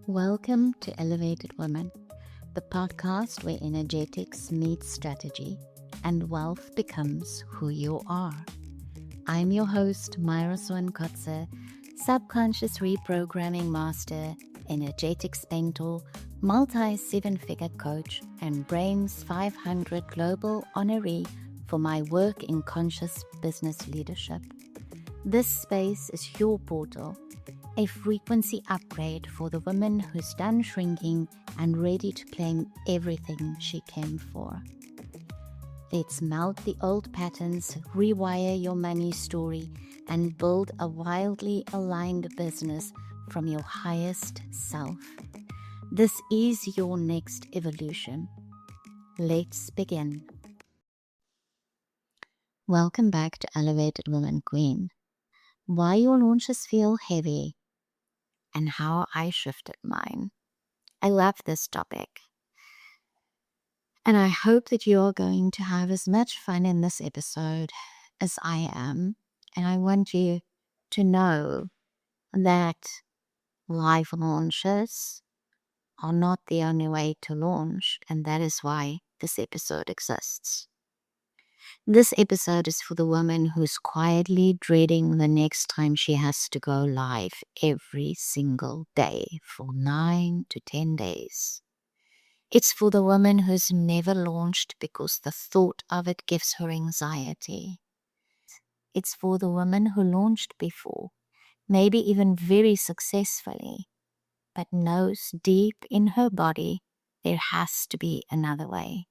Welcome to Elevated Women, the podcast where energetics meets strategy and wealth becomes who you are. I'm your host, Myra Swankotze, subconscious reprogramming master, energetics mentor, multi-seven-figure coach, and Brain's 500 global honoree for my work in conscious business leadership. This space is your portal, a frequency upgrade for the woman who's done shrinking and ready to claim everything she came for. Let's melt the old patterns, rewire your money story, and build a wildly aligned business from your highest self. This is your next evolution. Let's begin. Welcome back to Elevated Woman Queen. Why your launches feel heavy and how I shifted mine. I love this topic. And I hope that you're going to have as much fun in this episode as I am. And I want you to know that live launches are not the only way to launch. And that is why this episode exists. This episode is for the woman who's quietly dreading the next time she has to go live every single day for 9 to 10 days. It's for the woman who's never launched because the thought of it gives her anxiety. It's for the woman who launched before, maybe even very successfully, but knows deep in her body there has to be another way.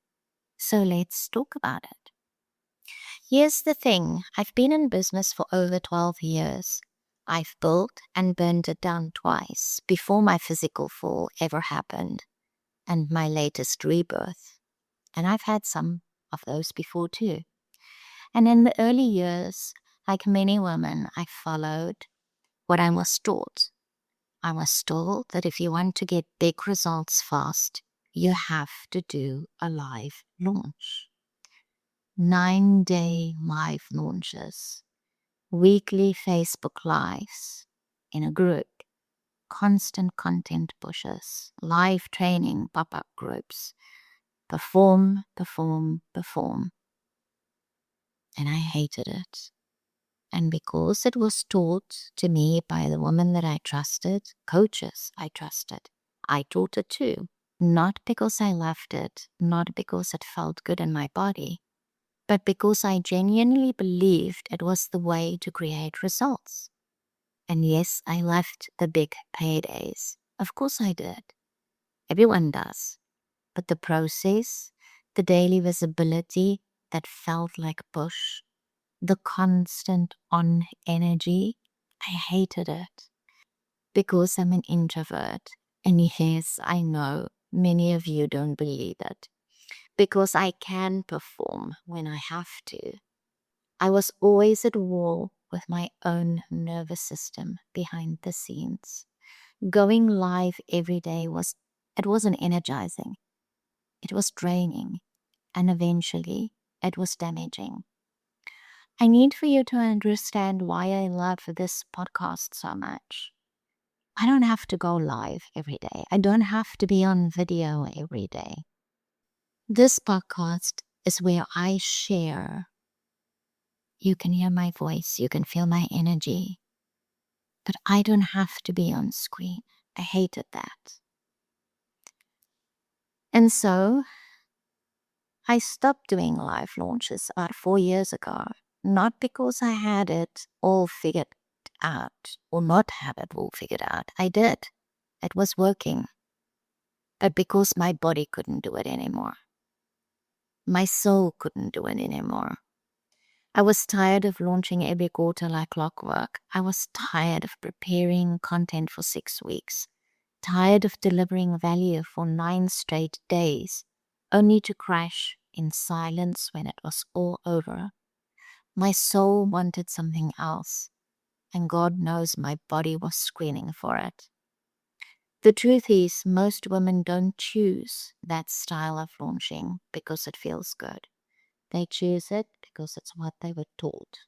So let's talk about it. Here's the thing, I've been in business for over 12 years. I've built and burned it down twice before my physical fall ever happened and my latest rebirth. And I've had some of those before too. And in the early years, like many women, I followed what I was taught. I was told that if you want to get big results fast, you have to do a live launch. 9-day live launches, weekly Facebook lives in a group, constant content pushes, live training pop-up groups, perform. And I hated it. And because it was taught to me by the woman that I trusted, coaches I trusted, I taught it too. Not because I loved it, not because it felt good in my body, but because I genuinely believed it was the way to create results. And yes, I loved the big paydays. Of course I did. Everyone does. But the process, the daily visibility that felt like push, the constant on energy, I hated it. Because I'm an introvert. And yes, I know many of you don't believe it. Because I can perform when I have to. I was always at war with my own nervous system behind the scenes. Going live every day wasn't energizing. It was draining, and eventually it was damaging. I need for you to understand why I love this podcast so much. I don't have to go live every day. I don't have to be on video every day. This podcast is where I share. You can hear my voice, you can feel my energy, but I don't have to be on screen. I hated that. And so I stopped doing live launches about 4 years ago, not because I had it all figured out or not have it all figured out. I did. It was working. But because my body couldn't do it anymore. My soul couldn't do it anymore. I was tired of launching every quarter like clockwork. I was tired of preparing content for 6 weeks. Tired of delivering value for 9 straight days, only to crash in silence when it was all over. My soul wanted something else, and God knows my body was screaming for it. The truth is, most women don't choose that style of launching because it feels good. They choose it because it's what they were taught.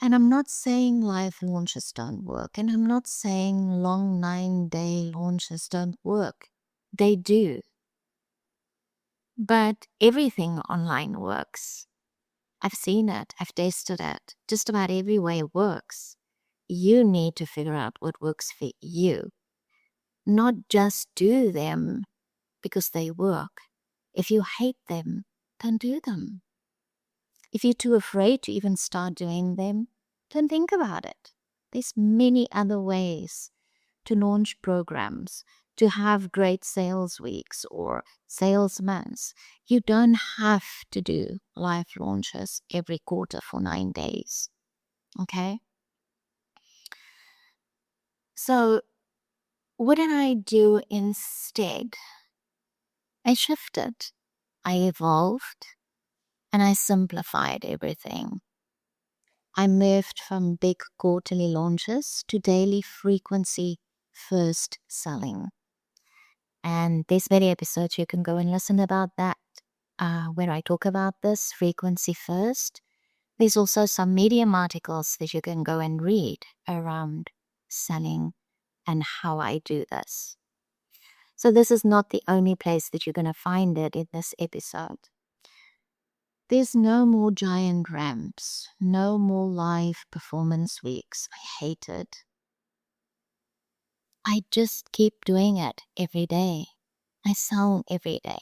And I'm not saying live launches don't work. And I'm not saying long 9-day launches don't work. They do. But everything online works. I've seen it. I've tasted it. Just about every way works. You need to figure out what works for you. Not just do them because they work. If you hate them, don't do them. If you're too afraid to even start doing them, don't think about it. There's many other ways to launch programs, to have great sales weeks or sales months. You don't have to do live launches every quarter for 9 days. Okay? So, what did I do instead? I shifted, I evolved, and I simplified everything. I moved from big quarterly launches to daily frequency first selling. And there's many episodes you can go and listen about that, where I talk about this frequency first. There's also some Medium articles that you can go and read around selling and how I do this. So this is not the only place that you're going to find it in this episode. There's no more giant ramps, no more live performance weeks. I hate it. I just keep doing it every day. I sell every day.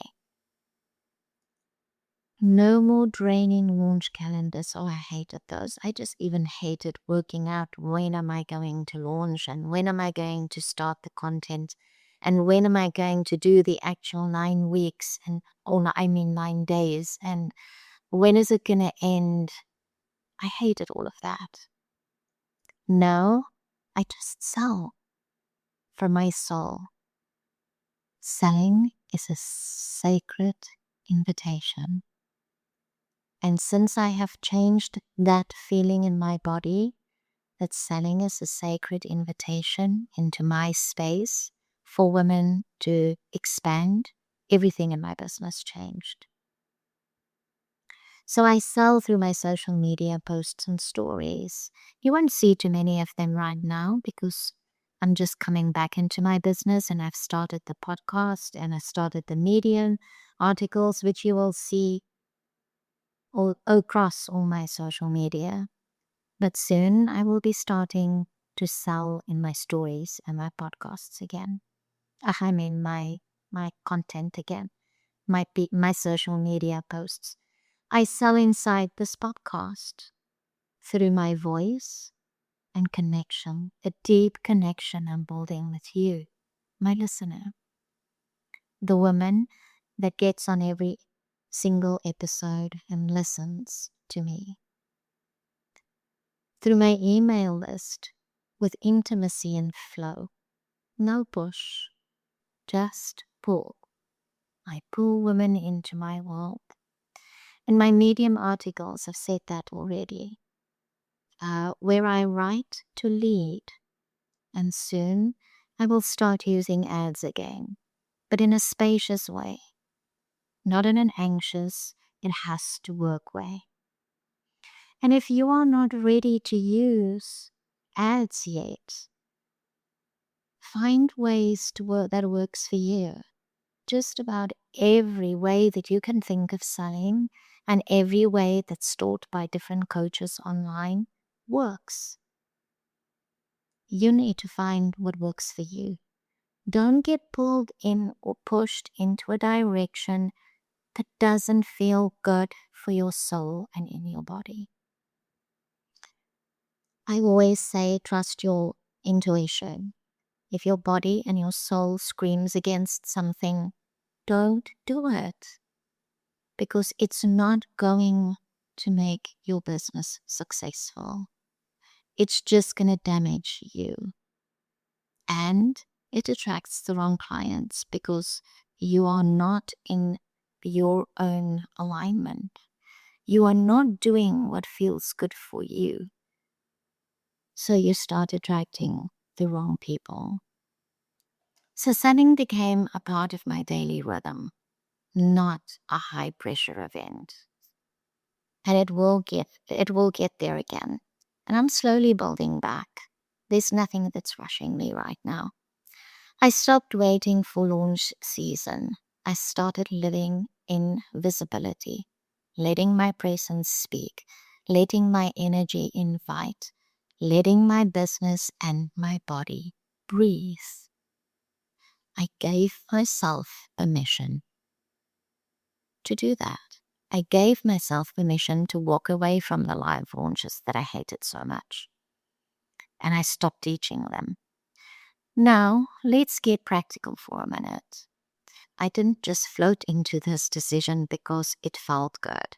No more draining launch calendars. Oh, I hated those. I just even hated working out when am I going to launch and when am I going to start the content and when am I going to do the actual 9 weeks and 9 days and when is it going to end? I hated all of that. No, I just sell for my soul. Selling is a sacred invitation. And since I have changed that feeling in my body, that selling is a sacred invitation into my space for women to expand, everything in my business changed. So I sell through my social media posts and stories. You won't see too many of them right now because I'm just coming back into my business and I've started the podcast and I started the Medium articles, which you will see all across all my social media. But soon I will be starting to sell in my stories and my podcasts again. I mean my content again, my social media posts. I sell inside this podcast through my voice and connection, a deep connection I'm building with you, my listener, the woman that gets on every single episode and listens to me. Through my email list with intimacy and flow. No push, just pull. I pull women into my world. And my Medium articles have said that already. Where I write to lead. And soon I will start using ads again, but in a spacious way, not in an anxious, it has to work way. And if you are not ready to use ads yet, find ways to work that works for you. Just about every way that you can think of selling and every way that's taught by different coaches online works. You need to find what works for you. Don't get pulled in or pushed into a direction that doesn't feel good for your soul and in your body. I always say trust your intuition. If your body and your soul screams against something, don't do it because it's not going to make your business successful. It's just going to damage you. And it attracts the wrong clients because you are not in your own alignment. You are not doing what feels good for you. So you start attracting the wrong people. So selling became a part of my daily rhythm, not a high pressure event. And it will get there again. And I'm slowly building back. There's nothing that's rushing me right now. I stopped waiting for launch season. I started living in visibility, letting my presence speak, letting my energy invite, letting my business and my body breathe. I gave myself permission to do that. I gave myself permission to walk away from the live launches that I hated so much. And I stopped teaching them. Now, let's get practical for a minute. I didn't just float into this decision because it felt good.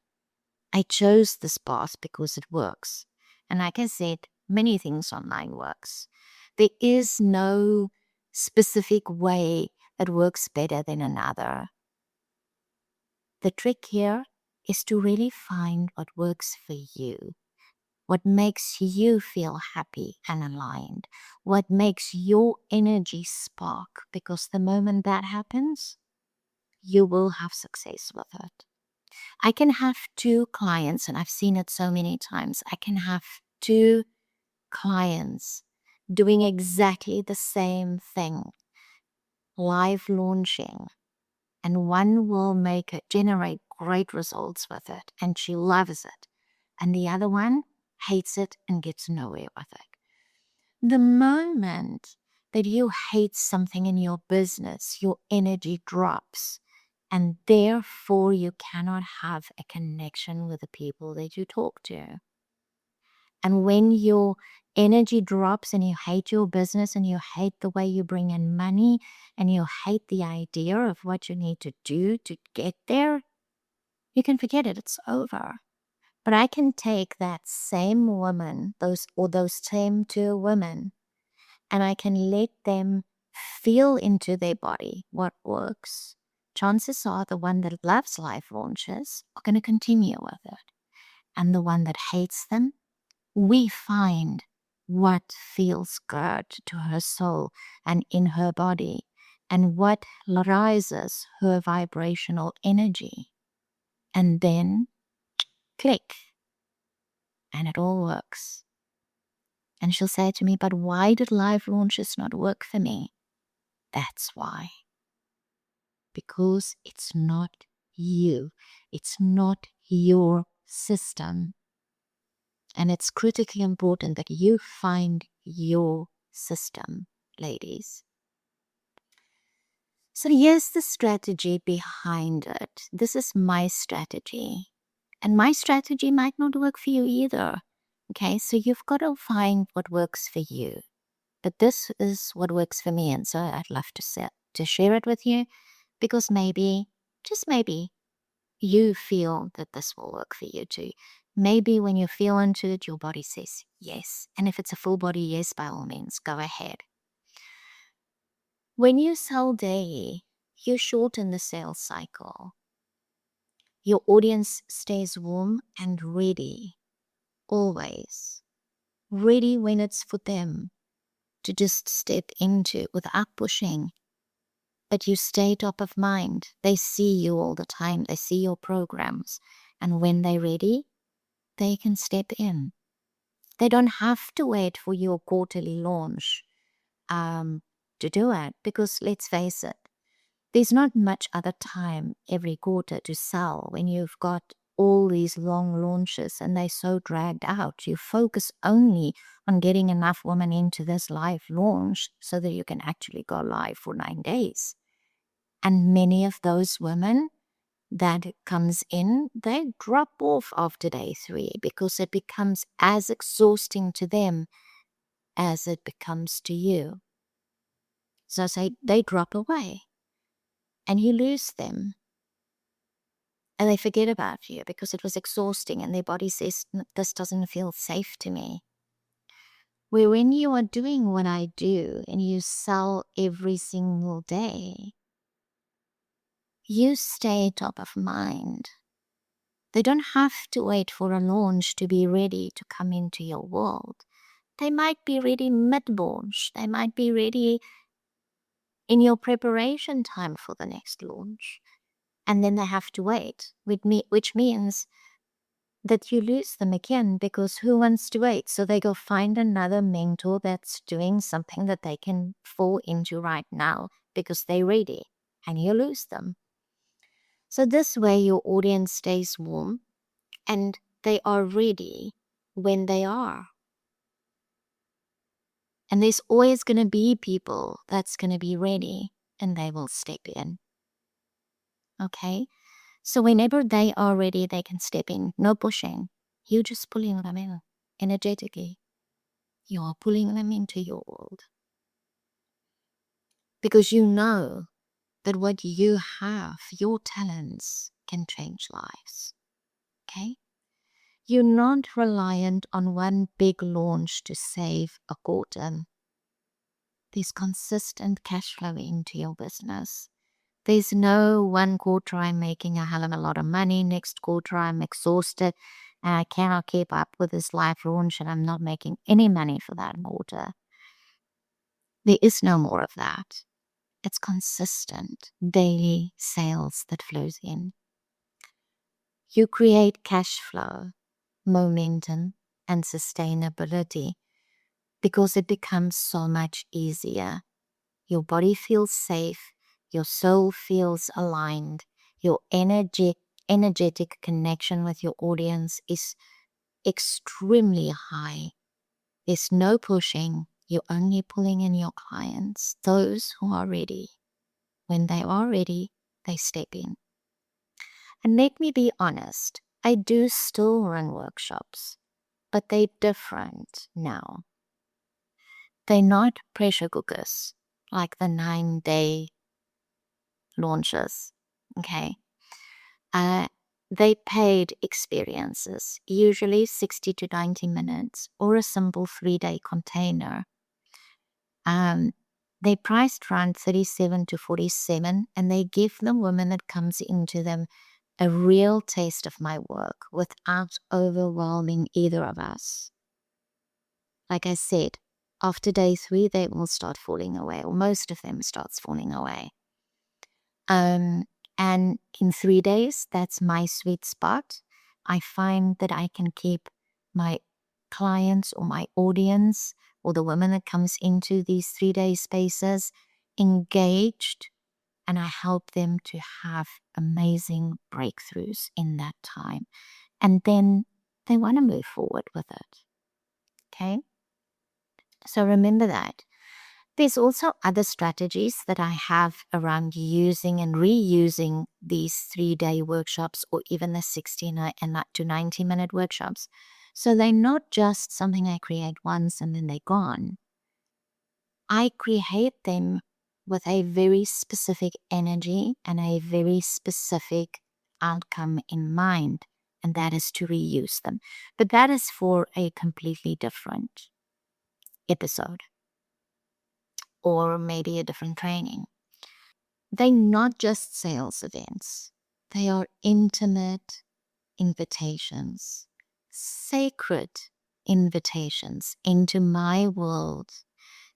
I chose this path because it works. And like I said, many things online works. There is no specific way that works better than another. The trick here is to really find what works for you, what makes you feel happy and aligned, what makes your energy spark, because the moment that happens, you will have success with it. I can have two clients, and I've seen it so many times. I can have two clients doing exactly the same thing, live launching, and one will generate great results with it, and she loves it, and the other one hates it and gets nowhere with it. The moment that you hate something in your business, your energy drops, and therefore you cannot have a connection with the people that you talk to. And when your energy drops and you hate your business and you hate the way you bring in money and you hate the idea of what you need to do to get there, you can forget it. It's over. But I can take that same woman, those same two women, and I can let them feel into their body what works. Chances are the one that loves live launches are going to continue with it. And the one that hates them, we find what feels good to her soul and in her body and what rises her vibrational energy. And then click, and it all works. And she'll say to me, but why did live launches not work for me? That's why. Because it's not you. It's not your system. And it's critically important that you find your system, ladies. So here's the strategy behind it. This is my strategy. And my strategy might not work for you either. Okay, so you've got to find what works for you. But this is what works for me. And so I'd love to share it with you, because maybe, just maybe, you feel that this will work for you too. Maybe when you feel into it, your body says yes. And if it's a full body yes, by all means, go ahead. When you sell daily, you shorten the sales cycle. Your audience stays warm and ready, always. Ready when it's for them to just step into without pushing. But you stay top of mind. They see you all the time. They see your programs. And when they're ready, they can step in. They don't have to wait for your quarterly launch to do it, because let's face it, there's not much other time every quarter to sell when you've got all these long launches and they're so dragged out. You focus only on getting enough women into this live launch so that you can actually go live for 9 days. And many of those women that comes in, they drop off after day 3 because it becomes as exhausting to them as it becomes to you. So they drop away and you lose them. And they forget about you because it was exhausting and their body says, this doesn't feel safe to me. Where when you are doing what I do and you sell every single day, you stay top of mind. They don't have to wait for a launch to be ready to come into your world. They might be ready mid-launch. They might be ready in your preparation time for the next launch. And then they have to wait, which means that you lose them again, because who wants to wait? So they go find another mentor that's doing something that they can fall into right now because they're ready, and you lose them. So this way your audience stays warm and they are ready when they are. And there's always going to be people that's going to be ready and they will step in. Okay? So whenever they are ready, they can step in. No pushing. You're just pulling them in energetically. You are pulling them into your world. Because you know that what you have, your talents, can change lives. Okay? You're not reliant on one big launch to save a quarter. There's consistent cash flow into your business. There's no one quarter I'm making a hell of a lot of money, next quarter I'm exhausted and I cannot keep up with this live launch and I'm not making any money for that quarter. There is no more of that. It's consistent daily sales that flows in. You create cash flow, momentum, and sustainability because it becomes so much easier. Your body feels safe, your soul feels aligned, your energetic connection with your audience is extremely high. There's no pushing, you're only pulling in your clients, those who are ready. When they are ready, they step in. And let me be honest, I do still run workshops, but they're different now. They're not pressure cookers like the 9-day launches. Okay. They paid experiences, usually 60 to 90 minutes, or a simple 3-day container. They priced around 37 to 47, and they give the woman that comes into them a real taste of my work without overwhelming either of us. Like I said, after day 3, they will start falling away, or most of them starts falling away. And in 3 days, that's my sweet spot. I find that I can keep my clients or my audience or the women that comes into these 3-day spaces engaged, and I help them to have amazing breakthroughs in that time. And then they want to move forward with it. Okay? So remember that. There's also other strategies that I have around using and reusing these 3-day workshops, or even the 60 to 90-minute workshops. So they're not just something I create once and then they're gone. I create them with a very specific energy and a very specific outcome in mind, and that is to reuse them. But that is for a completely different episode, or maybe a different training. They're not just sales events. They are intimate invitations, sacred invitations into my world,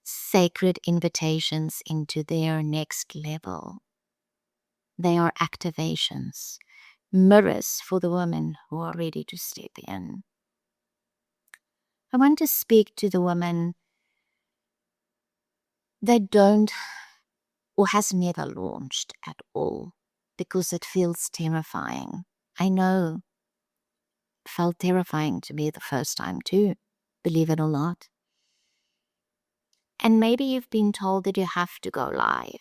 sacred invitations into their next level. They are activations, mirrors for the women who are ready to step in. I want to speak to the women that don't or has never launched at all, because it feels terrifying. I know it felt terrifying to me the first time too, believe it or not. And maybe you've been told that you have to go live,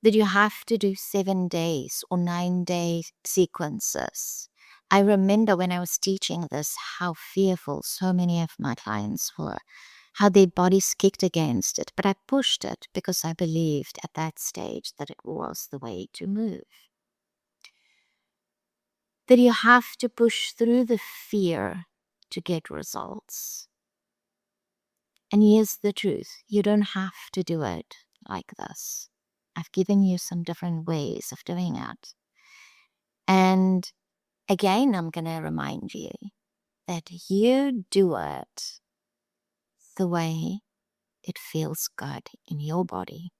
that you have to do 7 days or 9-day sequences. I remember when I was teaching this, how fearful so many of my clients were, how their bodies kicked against it. But I pushed it because I believed at that stage that it was the way to move. That you have to push through the fear to get results. And here's the truth, you don't have to do it like this. I've given you some different ways of doing it. And again, I'm going to remind you that you do it the way it feels good in your body.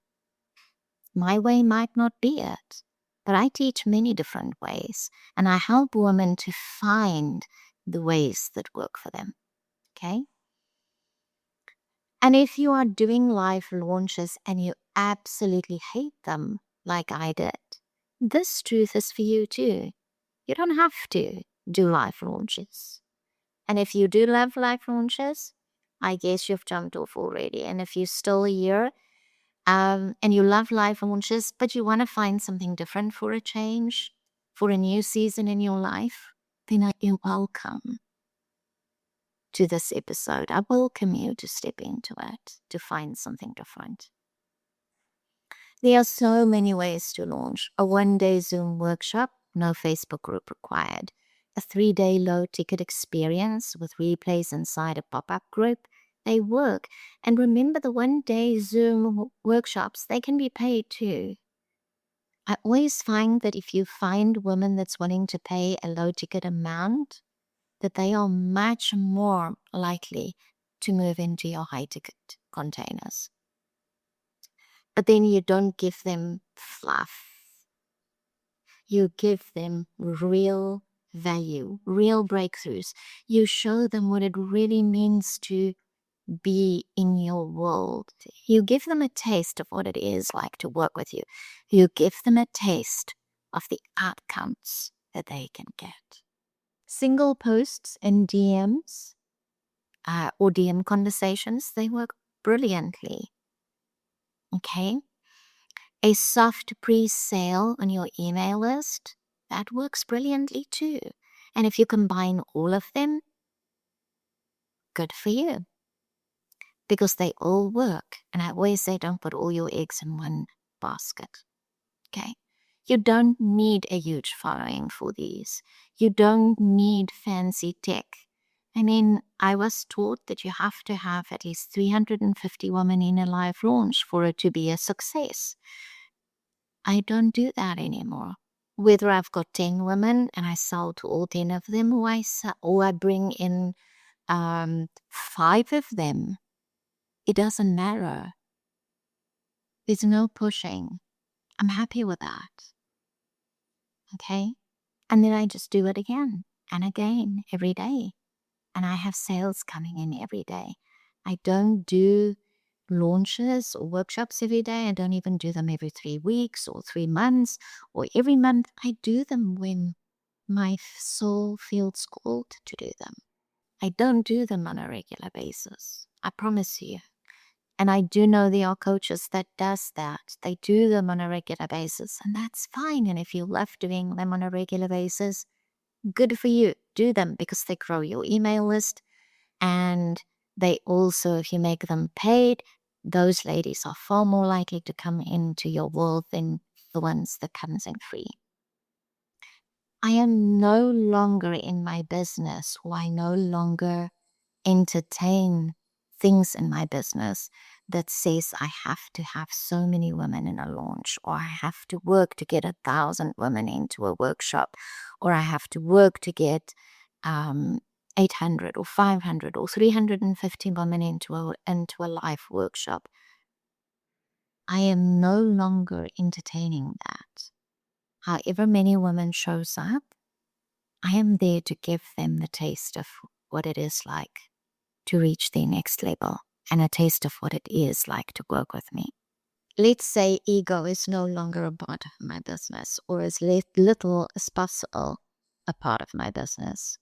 My way might not be it, but I teach many different ways, and I help women to find the ways that work for them. Okay? And if you are doing live launches and you absolutely hate them, like I did, this truth is for you too. You don't have to do live launches. And if you do love live launches, I guess you've jumped off already. And if you're still here, and you love live launches, but you want to find something different for a change, for a new season in your life, then you're welcome to this episode. I welcome you to step into it, to find something different. There are so many ways to launch. A one-day Zoom workshop, no Facebook group required. A 3-day low-ticket experience with replays inside a pop-up group. They work. And remember, the one-day Zoom workshops, they can be paid too. I always find that if you find women that's wanting to pay a low-ticket amount, that they are much more likely to move into your high-ticket containers. But then you don't give them fluff. You give them real value, real breakthroughs. You show them what it really means to be in your world. You give them a taste of what it is like to work with you. You give them a taste of the outcomes that they can get. Single posts and DMs or DM conversations, they work brilliantly. Okay? A soft pre-sale on your email list, that works brilliantly too. And if you combine all of them, good for you. Because they all work. And I always say, don't put all your eggs in one basket. Okay? You don't need a huge following for these. You don't need fancy tech. I mean, I was taught that you have to have at least 350 women in a live launch for it to be a success. I don't do that anymore. Whether I've got 10 women and I sell to all 10 of them, or I bring in 5 of them, it doesn't matter. There's no pushing. I'm happy with that. Okay? And then I just do it again and again every day. And I have sales coming in every day. I don't do launches or workshops every day. I don't even do them every 3 weeks or 3 months or every month. I do them when my soul feels called to do them. I don't do them on a regular basis. I promise you. And I do know there are coaches that does that. They do them on a regular basis, and that's fine. And if you love doing them on a regular basis, good for you. Do them because they grow your email list. And they also, if you make them paid, those ladies are far more likely to come into your world than the ones that comes in free. I am no longer in my business, or I no longer entertain things in my business that says I have to have so many women in a launch, or I have to work to get 1,000 women into a workshop, or I have to work to get 800 or 500 or 350 women into a live workshop. I am no longer entertaining that. However many women shows up, I am there to give them the taste of what it is like to reach their next level and a taste of what it is like to work with me. Let's say ego is no longer a part of my business, or as little as possible a part of my business.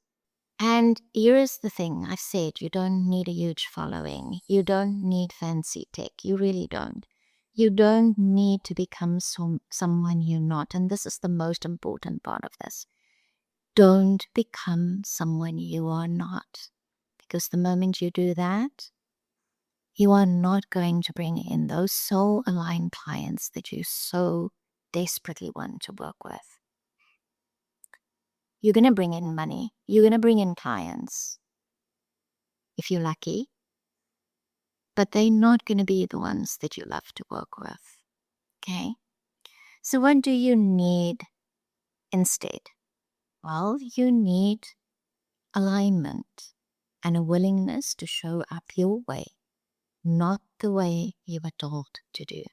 And here is the thing. I've said you don't need a huge following. You don't need fancy tech. You really don't. You don't need to become someone you're not. And this is the most important part of this. Don't become someone you are not. Because the moment you do that, you are not going to bring in those soul-aligned clients that you so desperately want to work with. You're going to bring in money. You're going to bring in clients, if you're lucky. But they're not going to be the ones that you love to work with. Okay? So what do you need instead? Well, you need alignment and a willingness to show up your way, not the way you were told to do.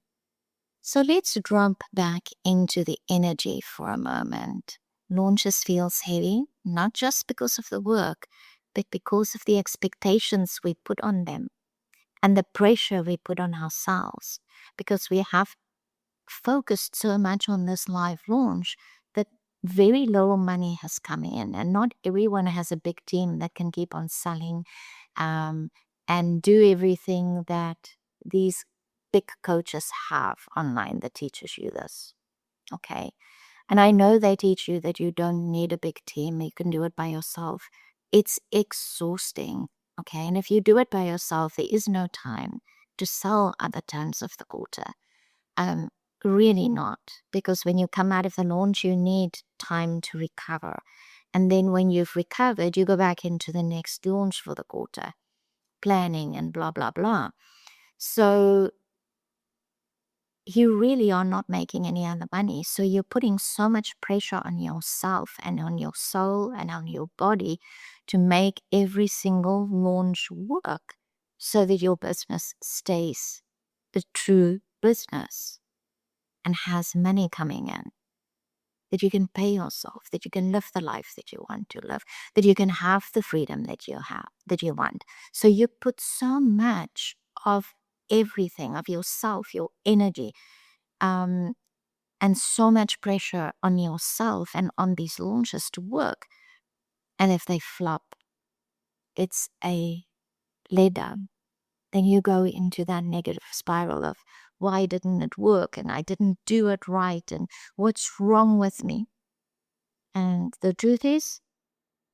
So let's drop back into the energy for a moment. launches feels heavy, not just because of the work, but because of the expectations we put on them and the pressure we put on ourselves, because we have focused so much on this live launch that very little money has come in, and not everyone has a big team that can keep on selling and do everything that these big coaches have online that teaches you this. Okay. And I know they teach you that you don't need a big team. You can do it by yourself. It's exhausting. Okay. And if you do it by yourself, there is no time to sell other times of the quarter. Um, Really not. Because when you come out of the launch, you need time to recover. And then when you've recovered, you go back into the next launch for the quarter, planning and blah, blah, blah. So you really are not making any other money. So you're putting so much pressure on yourself and on your soul and on your body to make every single launch work so that your business stays a true business and has money coming in, that you can pay yourself, that you can live the life that you want to live, that you can have the freedom that you want. So you put so much of everything, of yourself, your energy, and so much pressure on yourself and on these launches to work. And if they flop, it's a letdown. Then you go into that negative spiral of, why didn't it work? And I didn't do it right. And what's wrong with me? And the truth is,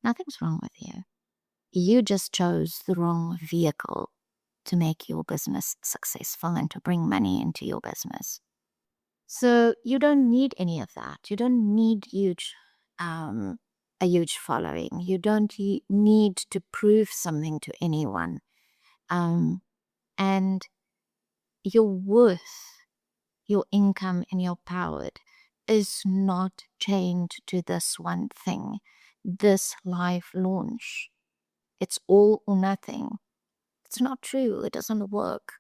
nothing's wrong with you. You just chose the wrong vehicle to make your business successful and to bring money into your business. So you don't need any of that. You don't need a huge following. You don't need to prove something to anyone. And your worth, your income, and your power is not chained to this one thing, this live launch. It's all or nothing. It's not true. It doesn't work.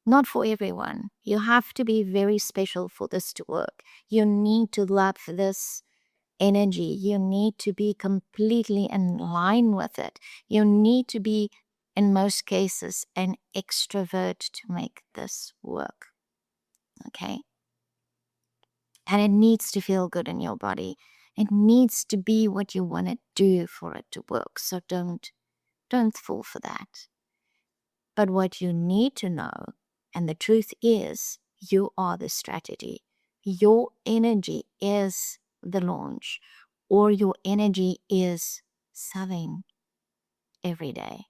Not for everyone. You have to be very special for this to work. You need to love this energy. You need to be completely in line with it. You need to be, in most cases, an extrovert to make this work. Okay? And it needs to feel good in your body. It needs to be what you want to do for it to work. So don't fall for that. But what you need to know, and the truth is, you are the strategy. Your energy is the launch, or your energy is selling every day.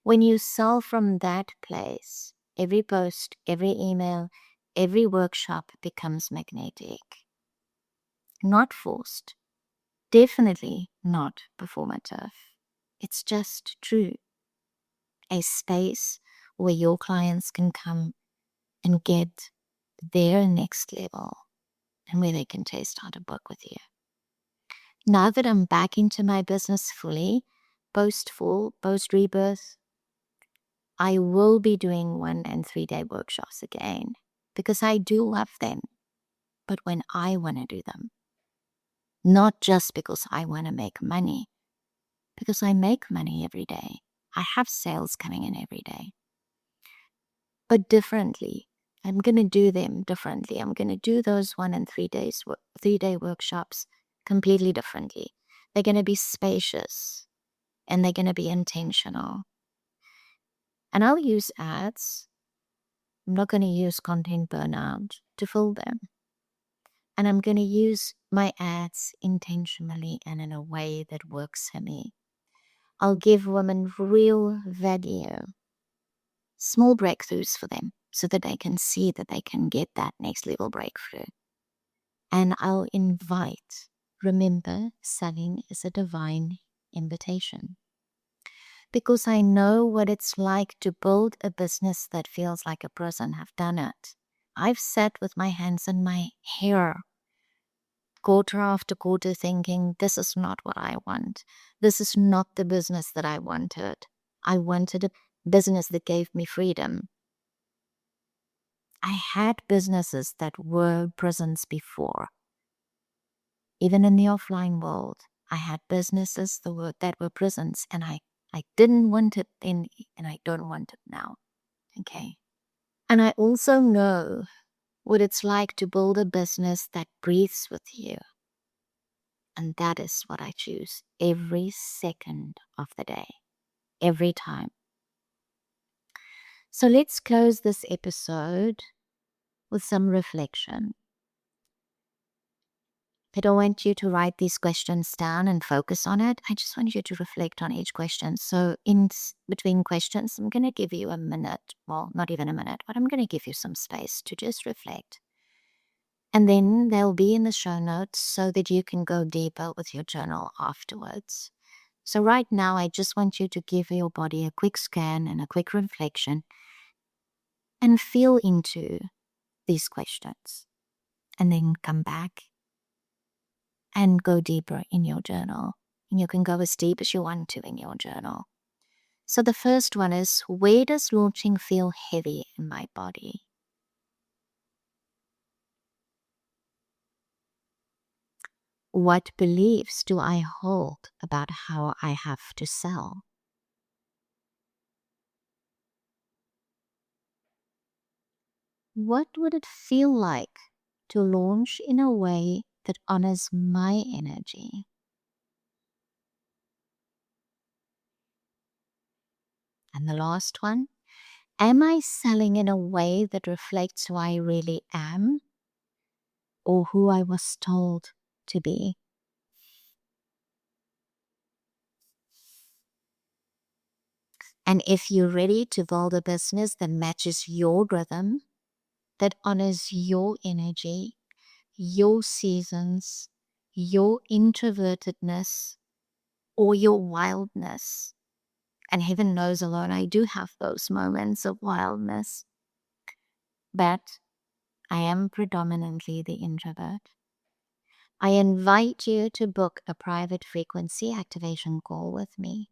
When you sell from that place, every post, every email, every workshop becomes magnetic. Not forced. Definitely not performative. It's just true. A space where your clients can come and get their next level and where they can taste how to work with you. Now that I'm back into my business fully, post-fall, post-rebirth, I will be doing 1 and 3 day workshops again because I do love them, but when I want to do them. Not just because I want to make money, because I make money every day. I have sales coming in every day. But differently. I'm going to do them differently. I'm going to do those 1 and 3 day workshops completely differently. They're going to be spacious and they're going to be intentional. And I'll use ads. I'm not going to use content burnout to fill them. And I'm going to use my ads intentionally and in a way that works for me. I'll give women real value, small breakthroughs for them so that they can see that they can get that next level breakthrough. And I'll invite, remember, selling is a divine invitation. Because I know what it's like to build a business that feels like a prison. I've done it. I've sat with my hands in my hair, quarter after quarter, thinking, this is not what I want. This is not the business that I wanted. I wanted a business that gave me freedom. I had businesses that were prisons before. Even in the offline world, I had businesses that were prisons, and I didn't want it then, and I don't want it now. Okay. And I also know what it's like to build a business that breathes with you. And that is what I choose every second of the day, every time. So let's close this episode with some reflection. I don't want you to write these questions down and focus on it. I just want you to reflect on each question. So in between questions, I'm going to give you a minute. Well, not even a minute, but I'm going to give you some space to just reflect. And then they'll be in the show notes so that you can go deeper with your journal afterwards. So right now, I just want you to give your body a quick scan and a quick reflection and feel into these questions. And then come back and go deeper in your journal. And you can go as deep as you want to in your journal. So the first one is, where does launching feel heavy in my body? What beliefs do I hold about how I have to sell? What would it feel like to launch in a way that honors my energy? And the last one, am I selling in a way that reflects who I really am or who I was told to be? And if you're ready to build a business that matches your rhythm, that honors your energy, your seasons, your introvertedness, or your wildness, and heaven knows alone, I do have those moments of wildness, but I am predominantly the introvert. I invite you to book a private frequency activation call with me.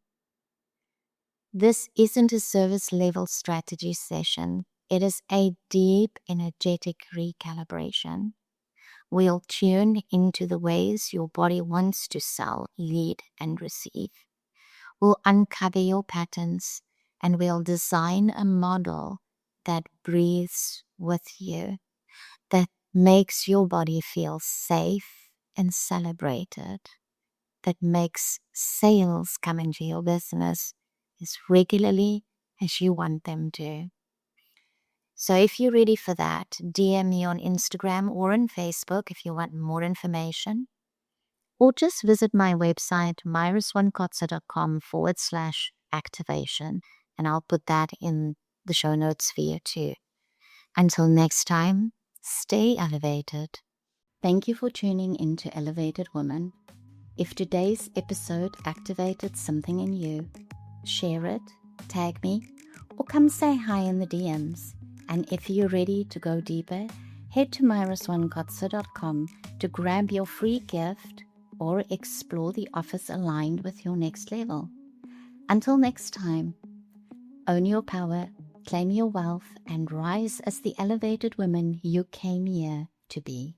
This isn't a service level strategy session. It is a deep energetic recalibration. We'll tune into the ways your body wants to sell, lead, and receive. We'll uncover your patterns, and we'll design a model that breathes with you, that makes your body feel safe and celebrated, that makes sales come into your business as regularly as you want them to. So if you're ready for that, DM me on Instagram or on Facebook if you want more information, or just visit my website, myraswankotze.com/activation, and I'll put that in the show notes for you too. Until next time, stay elevated. Thank you for tuning into Elevated Woman. If today's episode activated something in you, share it, tag me, or come say hi in the DMs. And if you're ready to go deeper, head to myraswankotze.com to grab your free gift or explore the offers aligned with your next level. Until next time, own your power, claim your wealth, and rise as the elevated woman you came here to be.